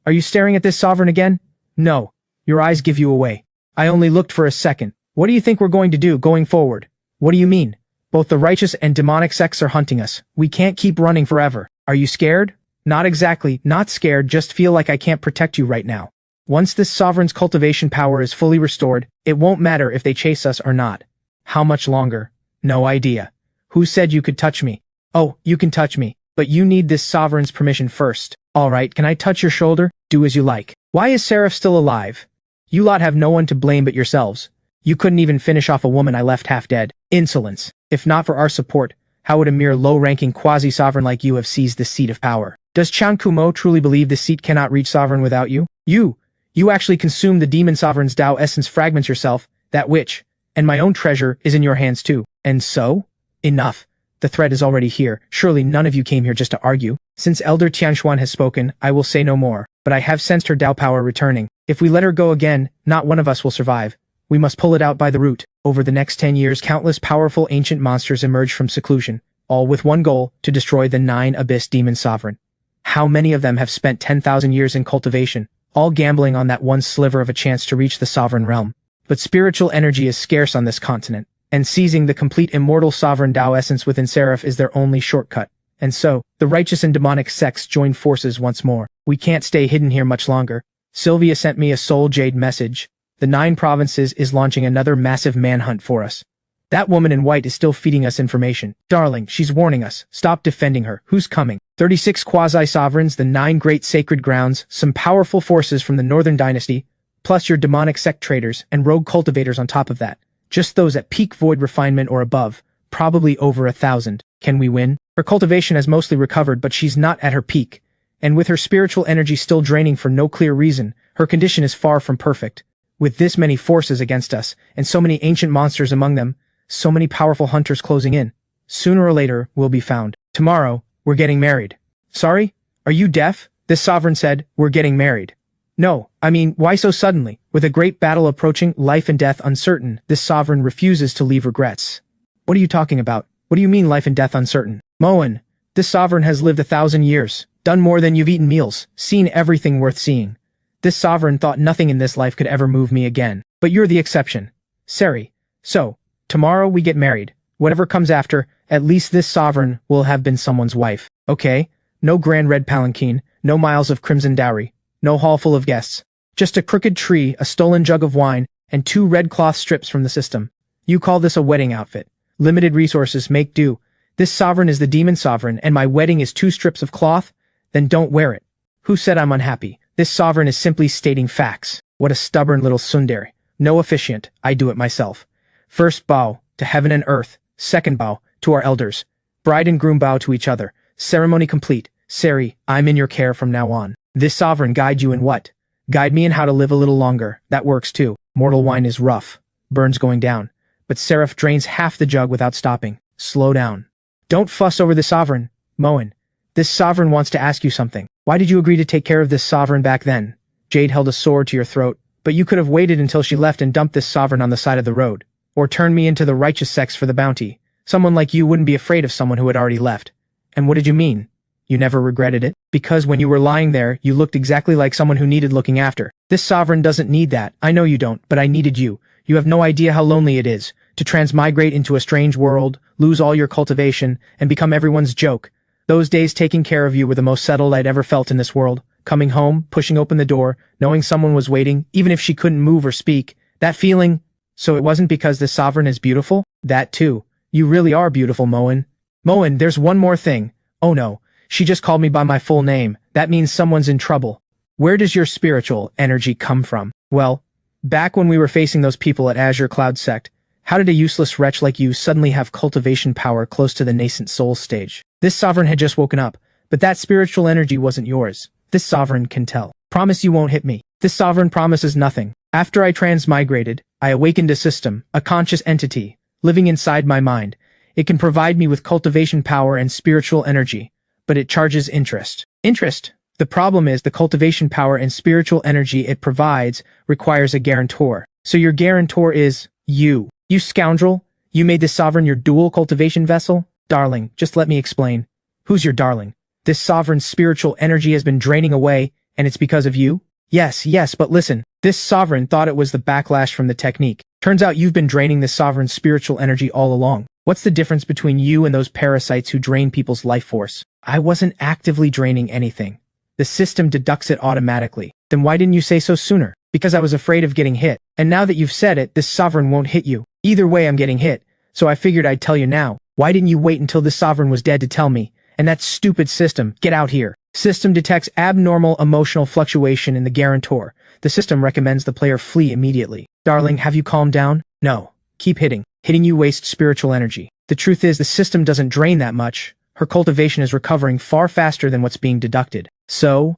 Are you staring at this sovereign again? No. Your eyes give you away. I only looked for a second. What do you think we're going to do going forward? What do you mean? Both the righteous and demonic sects are hunting us. We can't keep running forever. Are you scared? Not exactly, not scared, just feel like I can't protect you right now. Once this sovereign's cultivation power is fully restored, it won't matter if they chase us or not. How much longer? No idea. Who said you could touch me? Oh, you can touch me, but you need this sovereign's permission first. Alright, can I touch your shoulder? Do as you like. Why is Seraph still alive? You lot have no one to blame but yourselves. You couldn't even finish off a woman I left half dead. Insolence. If not for our support, how would a mere low-ranking quasi-sovereign like you have seized this seat of power? Does Chan Kumo truly believe this seat cannot reach sovereign without you? You actually consume the demon sovereign's Tao essence fragments yourself, that witch, and my own treasure is in your hands too. And so? Enough. The threat is already here. Surely none of you came here just to argue. Since Elder Tianxuan has spoken, I will say no more, but I have sensed her Tao power returning. If we let her go again, not one of us will survive. We must pull it out by the root. Over the next 10 years, countless powerful ancient monsters emerge from seclusion, all with one goal, to destroy the 9 Abyss Demon Sovereign. How many of them have spent 10,000 years in cultivation, all gambling on that one sliver of a chance to reach the sovereign realm? But spiritual energy is scarce on this continent, and seizing the complete immortal sovereign Tao essence within Seraph is their only shortcut. And so, the righteous and demonic sects join forces once more. We can't stay hidden here much longer. Sylvia sent me a soul jade message. The 9 Provinces is launching another massive manhunt for us. That woman in white is still feeding us information. Darling, she's warning us. Stop defending her. Who's coming? 36 quasi-sovereigns, the 9 great sacred grounds, some powerful forces from the Northern Dynasty, plus your demonic sect traders and rogue cultivators on top of that. Just those at peak void refinement or above, probably over 1,000. Can we win? Her cultivation has mostly recovered, but she's not at her peak. And with her spiritual energy still draining for no clear reason, her condition is far from perfect. With this many forces against us, and so many ancient monsters among them, so many powerful hunters closing in, sooner or later we'll be found. Tomorrow, we're getting married. Sorry? Are you deaf? This sovereign said, we're getting married. No, I mean, why so suddenly? With a great battle approaching, life and death uncertain, this sovereign refuses to leave regrets. What are you talking about? What do you mean life and death uncertain? Moen, this sovereign has lived 1,000 years, done more than you've eaten meals, seen everything worth seeing. This sovereign thought nothing in this life could ever move me again. But you're the exception. Seri. So, tomorrow we get married. Whatever comes after, at least this sovereign will have been someone's wife. Okay? No grand red palanquin, no miles of crimson dowry, no hall full of guests. Just a crooked tree, a stolen jug of wine, and 2 red cloth strips from the system. You call this a wedding outfit. Limited resources, make do. This sovereign is the demon sovereign, and my wedding is 2 strips of cloth? Then don't wear it. Who said I'm unhappy? This sovereign is simply stating facts. What a stubborn little tsundere. No officiant, I do it myself. First bow, to heaven and earth. Second bow, to our elders. Bride and groom bow to each other. Ceremony complete. Sari, I'm in your care from now on. This sovereign guide you in what? Guide me in how to live a little longer. That works too. Mortal wine is rough. Burns going down. But Seraph drains half the jug without stopping. Slow down. Don't fuss over the sovereign, Moen. This sovereign wants to ask you something. Why did you agree to take care of this sovereign back then? Jade held a sword to your throat, but you could have waited until she left and dumped this sovereign on the side of the road. Or turned me into the righteous sex for the bounty. Someone like you wouldn't be afraid of someone who had already left. And what did you mean? You never regretted it? Because when you were lying there, you looked exactly like someone who needed looking after. This sovereign doesn't need that. I know you don't, but I needed you. You have no idea how lonely it is. To transmigrate into a strange world, lose all your cultivation, and become everyone's joke. Those days taking care of you were the most settled I'd ever felt in this world. Coming home, pushing open the door, knowing someone was waiting, even if she couldn't move or speak. That feeling... So it wasn't because this sovereign is beautiful? That too. You really are beautiful, Moen. Moen, there's one more thing. Oh no, she just called me by my full name. That means someone's in trouble. Where does your spiritual energy come from? Well, back when we were facing those people at Azure Cloud Sect, how did a useless wretch like you suddenly have cultivation power close to the nascent soul stage? This sovereign had just woken up, but that spiritual energy wasn't yours. This sovereign can tell. Promise you won't hit me. This sovereign promises nothing. After I transmigrated, I awakened a system, a conscious entity, living inside my mind. It can provide me with cultivation power and spiritual energy, but it charges interest. Interest? The problem is the cultivation power and spiritual energy it provides requires a guarantor. So your guarantor is you. You scoundrel. You made this sovereign your dual cultivation vessel? Darling, just let me explain. Who's your darling? This sovereign's spiritual energy has been draining away, and it's because of you? Yes, but listen. This sovereign thought it was the backlash from the technique. Turns out you've been draining this sovereign's spiritual energy all along. What's the difference between you and those parasites who drain people's life force? I wasn't actively draining anything. The system deducts it automatically. Then why didn't you say so sooner? Because I was afraid of getting hit. And now that you've said it, this sovereign won't hit you. Either way, I'm getting hit. So I figured I'd tell you now. Why didn't you wait until this sovereign was dead to tell me? And that stupid system, get out here. System detects abnormal emotional fluctuation in the guarantor. The system recommends the player flee immediately. Darling, have you calmed down? No. Keep hitting. Hitting you wastes spiritual energy. The truth is the system doesn't drain that much. Her cultivation is recovering far faster than what's being deducted. So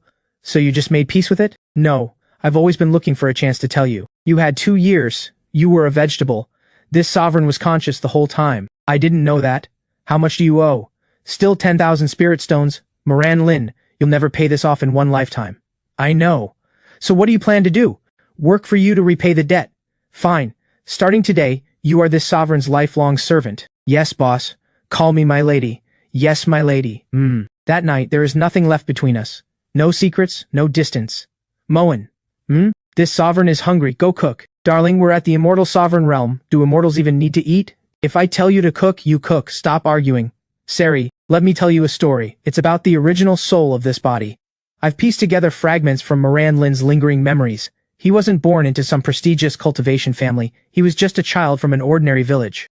you just made peace with it? No. I've always been looking for a chance to tell you. You had 2 years. You were a vegetable. This sovereign was conscious the whole time. I didn't know that. How much do you owe? Still 10,000 spirit stones. Moran Lin, you'll never pay this off in one lifetime. I know. So what do you plan to do? Work for you to repay the debt. Fine. Starting today, you are this sovereign's lifelong servant. Yes, boss. Call me my lady. Yes, my lady. That night, there is nothing left between us. No secrets, no distance. Moen. This sovereign is hungry. Go cook. Darling, we're at the immortal sovereign realm. Do immortals even need to eat? If I tell you to cook, you cook. Stop arguing. Sari, let me tell you a story. It's about the original soul of this body. I've pieced together fragments from Moran Lin's lingering memories. He wasn't born into some prestigious cultivation family. He was just a child from an ordinary village.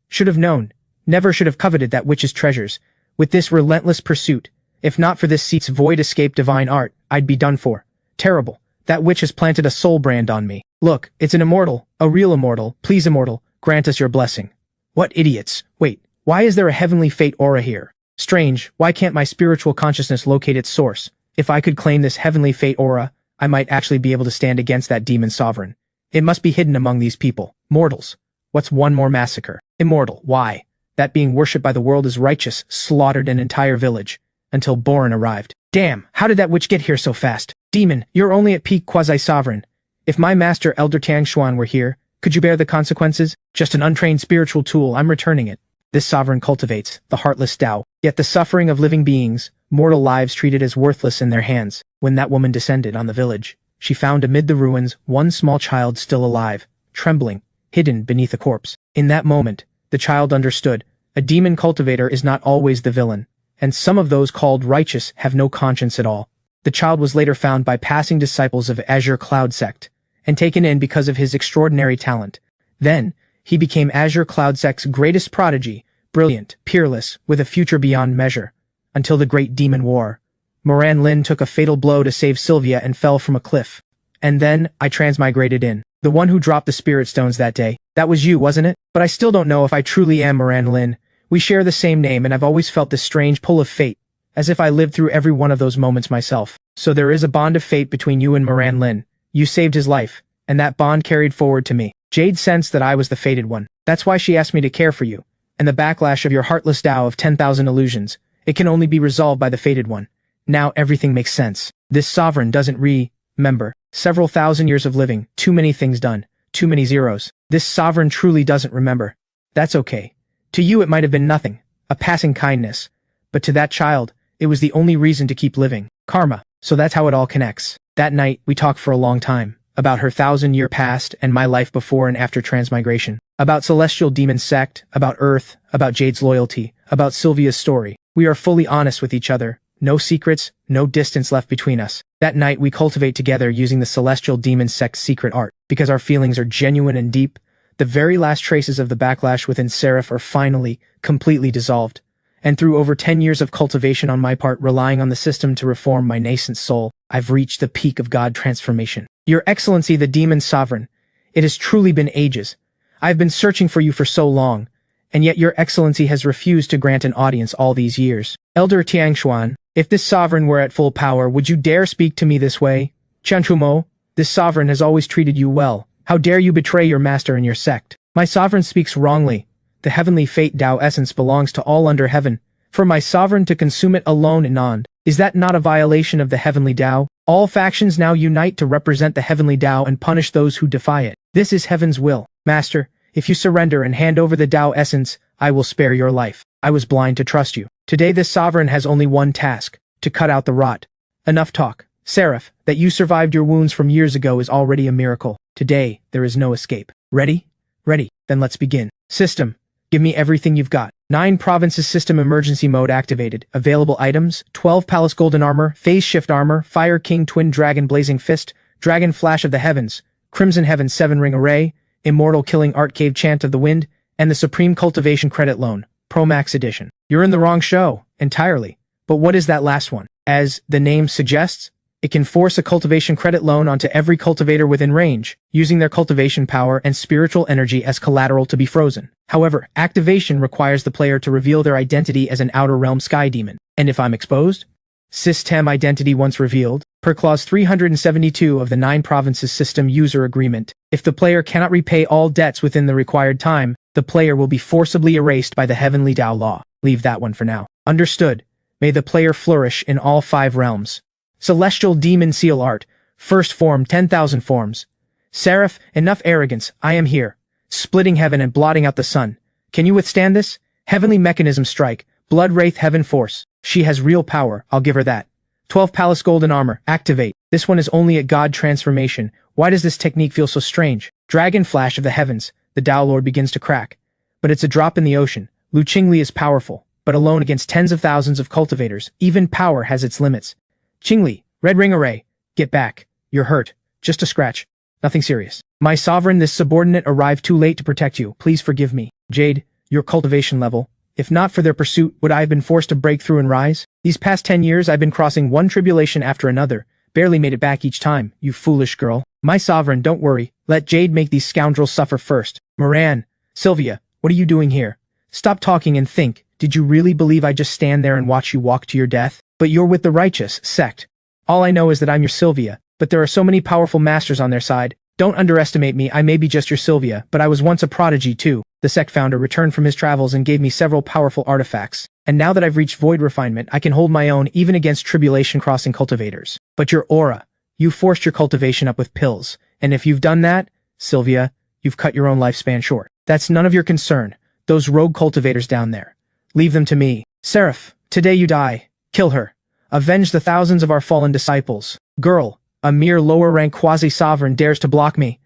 Should have known. Never should have coveted that witch's treasures. With this relentless pursuit, if not for this seat's void escape divine art, I'd be done for. Terrible. That witch has planted a soul brand on me. Look, it's an immortal, a real immortal. Please, immortal, grant us your blessing. What idiots. Wait, why is there a heavenly fate aura here? Strange, why can't my spiritual consciousness locate its source? If I could claim this heavenly fate aura, I might actually be able to stand against that demon sovereign. It must be hidden among these people. Mortals. What's one more massacre? Immortal. Why? That being worshipped by the world as righteous, slaughtered an entire village. Until Borin arrived. Damn, how did that witch get here so fast? Demon, you're only at peak quasi-sovereign. If my master Elder Tangshuan were here, could you bear the consequences? Just an untrained spiritual tool, I'm returning it. This sovereign cultivates the heartless Tao. Yet the suffering of living beings, mortal lives treated as worthless in their hands. When that woman descended on the village, she found amid the ruins one small child still alive, trembling, hidden beneath a corpse. In that moment, The child understood. A demon cultivator is not always the villain, and some of those called righteous have no conscience at all. The child was later found by passing disciples of Azure Cloud sect, and taken in because of his extraordinary talent. Then, he became Azure Cloud sect's greatest prodigy, brilliant, peerless, with a future beyond measure. Until the Great Demon War. Moran Lin took a fatal blow to save Sylvia and fell from a cliff. And then, I transmigrated in. The one who dropped the spirit stones that day. That was you, wasn't it? But I still don't know if I truly am Moran Lin. We share the same name and I've always felt this strange pull of fate, as if I lived through every one of those moments myself. So there is a bond of fate between you and Moran Lin. You saved his life, and that bond carried forward to me. Jade sensed that I was the fated one. That's why she asked me to care for you. And the backlash of your heartless Tao of 10,000 illusions, it can only be resolved by the fated one. Now everything makes sense. This sovereign doesn't remember. Several thousand years of living, too many things done, too many zeros. This sovereign truly doesn't remember. That's okay. To you it might have been nothing, a passing kindness. But to that child, it was the only reason to keep living. Karma. So that's how it all connects. That night, we talked for a long time. About her 1,000-year past and my life before and after transmigration. About Celestial Demon Sect, about Earth, about Jade's loyalty, about Sylvia's story. We are fully honest with each other. No secrets, no distance left between us. That night we cultivate together using the Celestial Demon Sect's secret art. Because our feelings are genuine and deep, the very last traces of the backlash within Seraph are finally, completely dissolved. And through over 10 years of cultivation on my part relying on the system to reform my nascent soul, I've reached the peak of God transformation. Your Excellency the Demon Sovereign, it has truly been ages. I've been searching for you for so long, and yet your Excellency has refused to grant an audience all these years. Elder Tiangshuan, if this sovereign were at full power, would you dare speak to me this way? Chanchumo, this sovereign has always treated you well. How dare you betray your master and your sect? My sovereign speaks wrongly. The heavenly fate Tao essence belongs to all under heaven. For my sovereign to consume it alone and on, is that not a violation of the heavenly Tao? All factions now unite to represent the heavenly Tao and punish those who defy it. This is heaven's will. Master, if you surrender and hand over the Tao essence, I will spare your life. I was blind to trust you. Today this sovereign has only one task, to cut out the rot. Enough talk. Seraph, that you survived your wounds from years ago is already a miracle. Today, there is no escape. Ready? Ready. Then let's begin. System. Give me everything you've got. 9 provinces system emergency mode activated. Available items, 12 Palace Golden Armor, Phase Shift Armor, Fire King Twin Dragon Blazing Fist, Dragon Flash of the Heavens, Crimson Heaven 7-Ring Array, Immortal Killing Art Cave Chant of the Wind, and the Supreme Cultivation Credit Loan, Pro Max Edition. You're in the wrong show, entirely. But what is that last one? As the name suggests, it can force a cultivation credit loan onto every cultivator within range, using their cultivation power and spiritual energy as collateral to be frozen. However, activation requires the player to reveal their identity as an Outer Realm Sky Demon. And if I'm exposed? System identity once revealed, per clause 372 of the 9 provinces system user agreement, if the player cannot repay all debts within the required time, the player will be forcibly erased by the Heavenly Tao law. Leave that one for now. Understood. May the player flourish in all 5 realms. Celestial Demon Seal Art. First form 10,000 forms. Seraph, enough arrogance, I am here. Splitting heaven and blotting out the sun. Can you withstand this? Heavenly Mechanism Strike. Blood Wraith Heaven Force. She has real power, I'll give her that. 12 Palace Golden Armor. Activate. This one is only a God transformation. Why does this technique feel so strange? Dragon Flash of the Heavens. The Tao Lord begins to crack. But it's a drop in the ocean. Lu Qingli is powerful, but alone against tens of thousands of cultivators. Even power has its limits. Qingli, Red Ring Array. Get back. You're hurt. Just a scratch. Nothing serious. My sovereign, this subordinate arrived too late to protect you. Please forgive me. Jade, your cultivation level. If not for their pursuit, would I have been forced to break through and rise? These past 10 years I've been crossing one tribulation after another. Barely made it back each time, you foolish girl. My sovereign, don't worry. Let Jade make these scoundrels suffer first. Moran, Sylvia, what are you doing here? Stop talking and think. Did you really believe I'd just stand there and watch you walk to your death? But you're with the righteous sect. All I know is that I'm your Sylvia, but there are so many powerful masters on their side. Don't underestimate me, I may be just your Sylvia, but I was once a prodigy too. The sect founder returned from his travels and gave me several powerful artifacts. And now that I've reached void refinement, I can hold my own even against tribulation crossing cultivators. But your aura, you forced your cultivation up with pills. And if you've done that, Sylvia, you've cut your own lifespan short. That's none of your concern. Those rogue cultivators down there. Leave them to me. Seraph, today you die. Kill her. Avenge the thousands of our fallen disciples. Girl, a mere lower-rank quasi-sovereign dares to block me.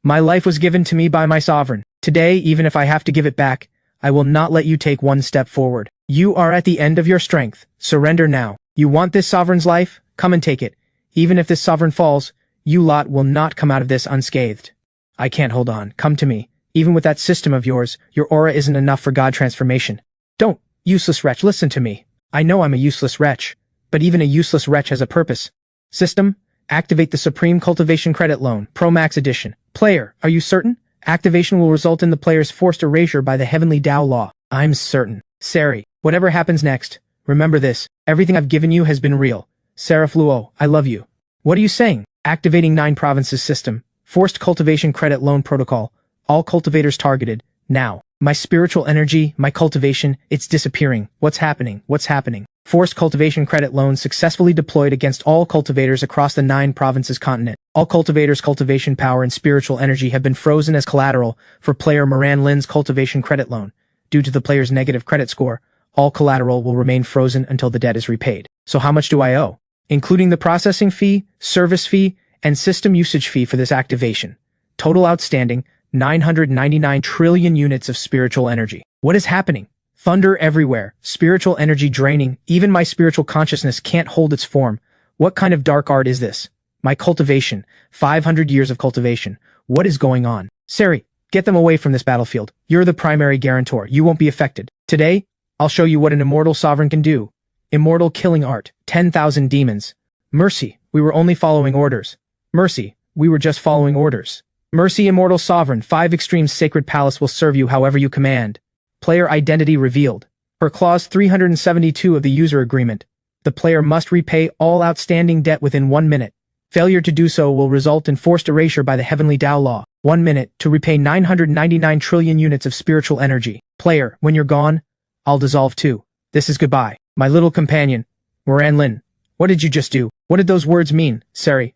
My life was given to me by my sovereign. Today, even if I have to give it back, I will not let you take one step forward. You are at the end of your strength. Surrender now. You want this sovereign's life? Come and take it. Even if this sovereign falls, you lot will not come out of this unscathed. I can't hold on. Come to me. Even with that system of yours, your aura isn't enough for God transformation. Don't, useless wretch, listen to me. I know I'm a useless wretch, but even a useless wretch has a purpose. System, activate the Supreme Cultivation Credit Loan, Pro Max Edition. Player, are you certain? Activation will result in the player's forced erasure by the Heavenly Tao Law. I'm certain. Sari, whatever happens next, remember this. Everything I've given you has been real. Seraph Luo, I love you. What are you saying? Activating 9 provinces system. Forced Cultivation Credit Loan Protocol. All cultivators targeted. Now. My spiritual energy, my cultivation, it's disappearing. What's happening? What's happening? Forced Cultivation Credit Loan successfully deployed against all cultivators across the 9 provinces continent. All cultivators' cultivation power and spiritual energy have been frozen as collateral for player Moran Lin's Cultivation Credit Loan. Due to the player's negative credit score, all collateral will remain frozen until the debt is repaid. So how much do I owe? Including the processing fee, service fee, and system usage fee for this activation. Total outstanding, 999 trillion units of spiritual energy. What is happening? Thunder everywhere, spiritual energy draining, even my spiritual consciousness can't hold its form. What kind of dark art is this? My cultivation, 500 years of cultivation. What is going on? Sari, get them away from this battlefield. You're the primary guarantor. You won't be affected. Today, I'll show you what an immortal sovereign can do. Immortal killing art, 10,000 demons. Mercy, we were only following orders. Mercy, we were just following orders. Mercy, immortal sovereign, 5 extremes sacred palace will serve you however you command. Player identity revealed. Per clause 372 of the user agreement, the player must repay all outstanding debt within 1 minute. Failure to do so will result in forced erasure by the Heavenly Tao Law. 1 minute to repay 999 trillion units of spiritual energy. Player, when you're gone, I'll dissolve too. This is goodbye. My little companion, Moran Lin. What did you just do? What did those words mean? Sari,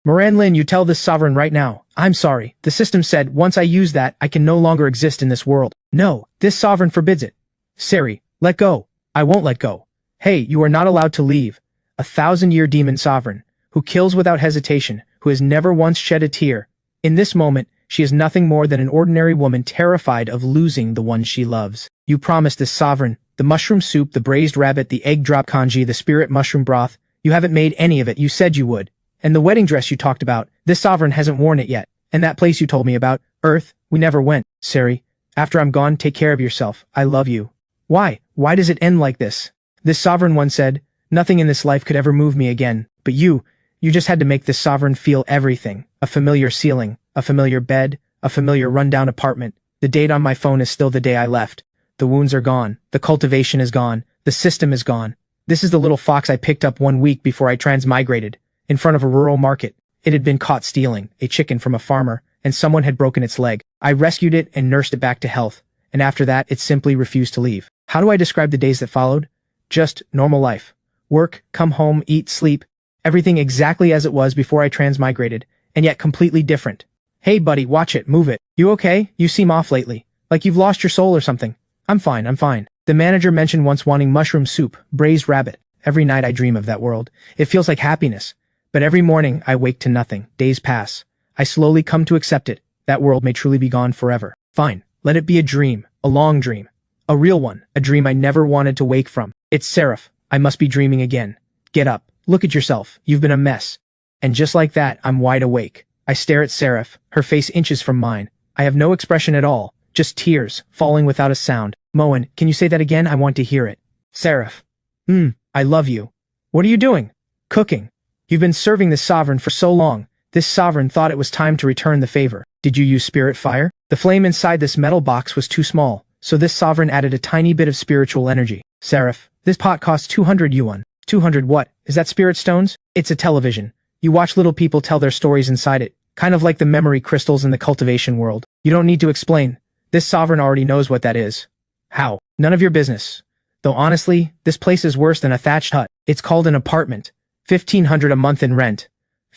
Moran Lin, you tell this sovereign right now. I'm sorry. The system said once I use that, I can no longer exist in this world. No, this sovereign forbids it. Sari, let go. I won't let go. Hey, you are not allowed to leave. 1,000-year demon sovereign, who kills without hesitation, who has never once shed a tear. In this moment, she is nothing more than an ordinary woman terrified of losing the one she loves. You promised this sovereign, the mushroom soup, the braised rabbit, the egg drop congee, the spirit mushroom broth. You haven't made any of it. You said you would. And the wedding dress you talked about, this sovereign hasn't worn it yet. And that place you told me about, Earth, we never went. Sari, after I'm gone, take care of yourself. I love you. Why? Why does it end like this? This sovereign one said, nothing in this life could ever move me again. But you just had to make this sovereign feel everything. A familiar ceiling, a familiar bed, a familiar rundown apartment. The date on my phone is still the day I left. The wounds are gone. The cultivation is gone. The system is gone. This is the little fox I picked up 1 week before I transmigrated. In front of a rural market, it had been caught stealing a chicken from a farmer, and someone had broken its leg. I rescued it and nursed it back to health, and after that it simply refused to leave. How do I describe the days that followed? Just normal life. Work, come home, eat, sleep. Everything exactly as it was before I transmigrated, and yet completely different. Hey buddy, watch it, move it. You okay? You seem off lately. Like you've lost your soul or something. I'm fine. The manager mentioned once wanting mushroom soup, braised rabbit. Every night I dream of that world. It feels like happiness. But every morning I wake to nothing. Days pass. I slowly come to accept it. That world may truly be gone forever. Fine. Let it be a dream. A long dream. A real one. A dream I never wanted to wake from. It's Seraph. I must be dreaming again. Get up. Look at yourself. You've been a mess. And just like that, I'm wide awake. I stare at Seraph, her face inches from mine. I have no expression at all. Just tears, falling without a sound. Moen, can you say that again? I want to hear it. Seraph. I love you. What are you doing? Cooking. You've been serving this sovereign for so long. This sovereign thought it was time to return the favor. Did you use spirit fire? The flame inside this metal box was too small, so this sovereign added a tiny bit of spiritual energy. Seraph, this pot costs 200 yuan. 200 what? Is that spirit stones? It's a television. You watch little people tell their stories inside it, kind of like the memory crystals in the cultivation world. You don't need to explain. This sovereign already knows what that is. How? None of your business. Though honestly, this place is worse than a thatched hut. It's called an apartment. 1,500 a month in rent.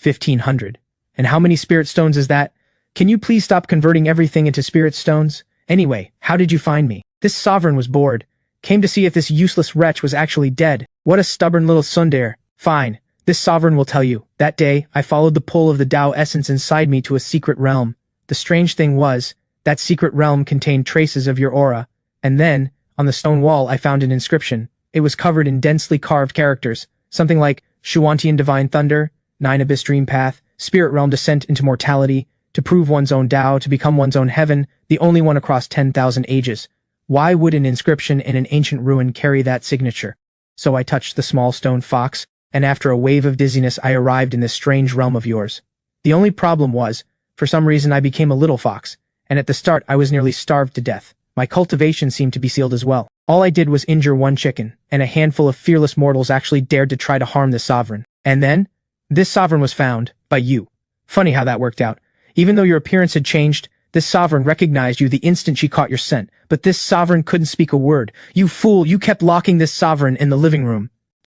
1,500. And how many spirit stones is that? Can you please stop converting everything into spirit stones? Anyway, how did you find me? This sovereign was bored. Came to see if this useless wretch was actually dead. What a stubborn little tsundere. Fine. This sovereign will tell you. That day, I followed the pull of the Tao essence inside me to a secret realm. The strange thing was, that secret realm contained traces of your aura. And then, on the stone wall I found an inscription. It was covered in densely carved characters, something like Shuantian Divine Thunder, 9 Abyss Dream Path, Spirit Realm Descent into Mortality, to prove one's own Tao, to become one's own heaven, the only one across 10,000 ages. Why would an inscription in an ancient ruin carry that signature? So I touched the small stone fox, and after a wave of dizziness I arrived in this strange realm of yours. The only problem was, for some reason I became a little fox, and at the start I was nearly starved to death. My cultivation seemed to be sealed as well. All I did was injure one chicken, and a handful of fearless mortals actually dared to try to harm this sovereign. And then, this sovereign was found, by you. Funny how that worked out. Even though your appearance had changed, this sovereign recognized you the instant she caught your scent. But this sovereign couldn't speak a word. You fool, you kept locking this sovereign in the living room.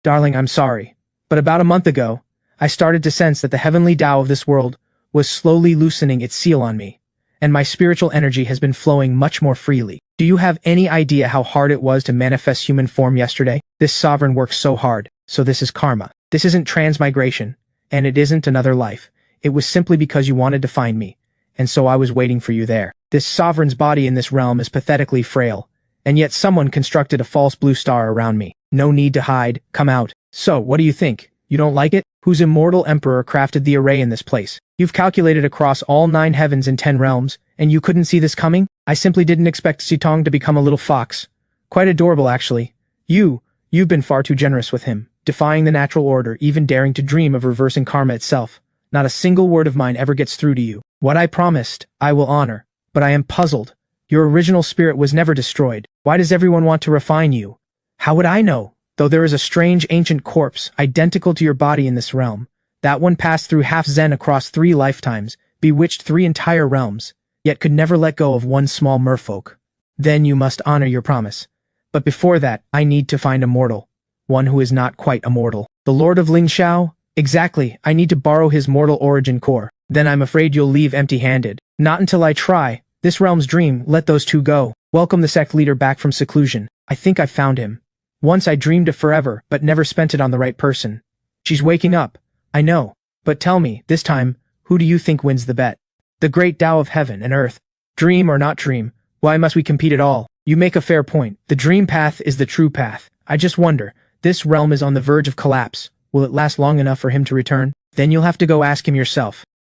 Darling, I'm sorry. But about a month ago, I started to sense that the heavenly Tao of this world was slowly loosening its seal on me, and my spiritual energy has been flowing much more freely. Do you have any idea how hard it was to manifest human form yesterday? This sovereign works so hard, so this is karma. This isn't transmigration, and it isn't another life. It was simply because you wanted to find me, and so I was waiting for you there. This sovereign's body in this realm is pathetically frail, and yet someone constructed a false blue star around me. No need to hide, come out. So, what do you think? You don't like it? Whose immortal emperor crafted the array in this place? You've calculated across all 9 heavens and 10 realms, and you couldn't see this coming? I simply didn't expect Sitong to become a little fox. Quite adorable, actually. You've been far too generous with him, defying the natural order, even daring to dream of reversing karma itself. Not a single word of mine ever gets through to you. What I promised, I will honor. But I am puzzled. Your original spirit was never destroyed. Why does everyone want to refine you? How would I know? Though there is a strange ancient corpse, identical to your body in this realm. That one passed through half Zen across 3 lifetimes, bewitched 3 entire realms, yet could never let go of one small merfolk. Then you must honor your promise. But before that, I need to find a mortal. One who is not quite a mortal. The Lord of Lingxiao? Exactly, I need to borrow his mortal origin core. Then I'm afraid you'll leave empty-handed. Not until I try. This realm's dream, let those 2 go. Welcome the sect leader back from seclusion. I think I found him. Once I dreamed of forever, but never spent it on the right person. She's waking up. I know. But tell me, this time, who do you think wins the bet? The great Tao of heaven and earth. Dream or not dream, why must we compete at all? You make a fair point. The dream path is the true path. I just wonder, this realm is on the verge of collapse. Will it last long enough for him to return? Then you'll have to go ask him yourself.